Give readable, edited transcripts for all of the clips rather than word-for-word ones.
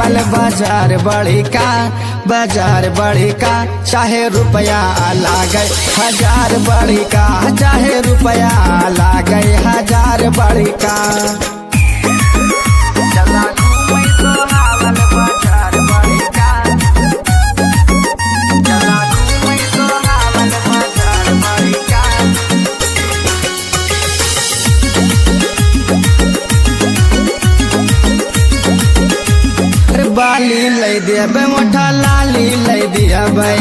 सोहावल बाजार बड़ी का, बाजार बड़ी का। चाहे रुपया लागे हजार बड़ी का, चाहे रुपया लागे हजार बड़ी का। चला घूमे सोहावल बाजार बड़ी का, चला घूमे सोहावल बाजार बड़ी का। बाली ले दिया बे मोटा लाली ले दिया भाई,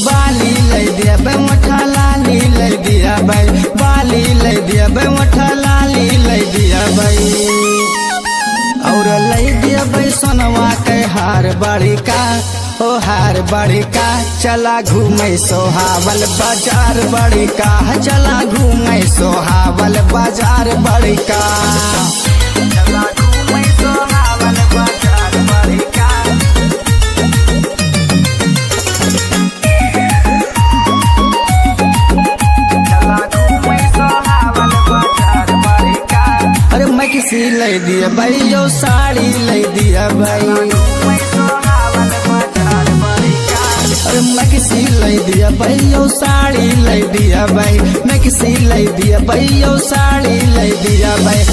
बाली ले दिया बे मोटा लाली ले दिया भाई, बाली ले दिया बे मोटा लाली ले दिया भाई। और ले दिया भाई सोनवा के हार बड़ी का, ओ हार बड़ी का। चला घूमे सोहावल बाजार बड़ी का, चला घूमे सोहावल बाजार बड़ी का। चला घूमे सोहावल बाजार बड़ी का। चला घूमे सोहावल बाजार बड़ी का। अरे मैं किसी ले दिया भाई, यो साड़ी ले दिया भाई। अरे मैं किसी ले दिया भाई, यो साड़ी ले दिया भाई। मैं किसी ले दिया भाई, यो साड़ी ले दिया भाई।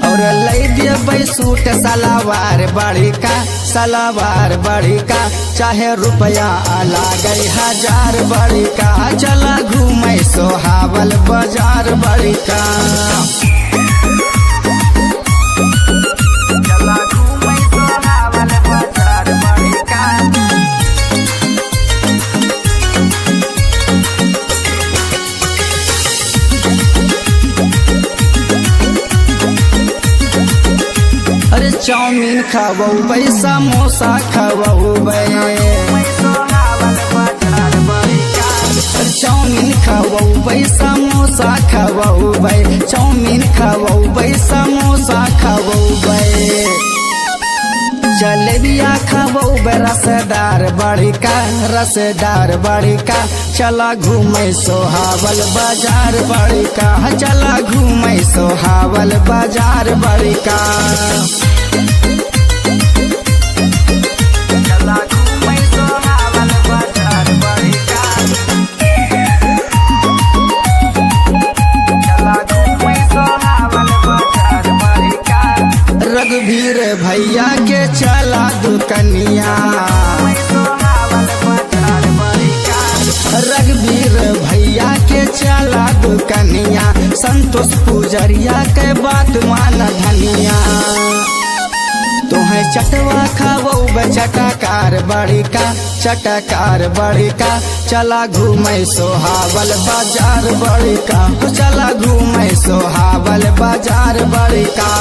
और ले दिया भाई सूट सलवार बड़ी का, सलवार बड़ी का। चाहे रुपया लागे हजार बड़ी का, चला घूमे सोहावल बाजार बड़ी का। चला घूमे सोहावल बाजार बड़ी का। अरे चाउमीन खाबो भाई, समोसा खाबो भाई। चाउमीन खाबो भाई, समोसा खाबो भाई। चाउमीन खाबो भाई, समोसा खाबो भाई। जलेबिया खाबो भाई, रसदार बड़ी का, रसदार बड़ी का। चला घूमे सोहावल बाजार बड़ी का, चला घूमे सोहावल बाजार बड़ी का। चला घूमे सोहावल बाजार बड़ी का। चला घूमे सोहावल बाजार बड़ी का। रघुवीर भैया के चला दुकनिया, रघुवीर भैया के चला दुकनिया। संतोष पुजरिया के बात मान धनिया। तुम्हें चटवा खाबो चटाकार बड़ी का, चटाकार बड़ी का। चला घूमे सोहावल बाजार बड़ी का, चला घूमे सोहावल बाजार बड़ी का।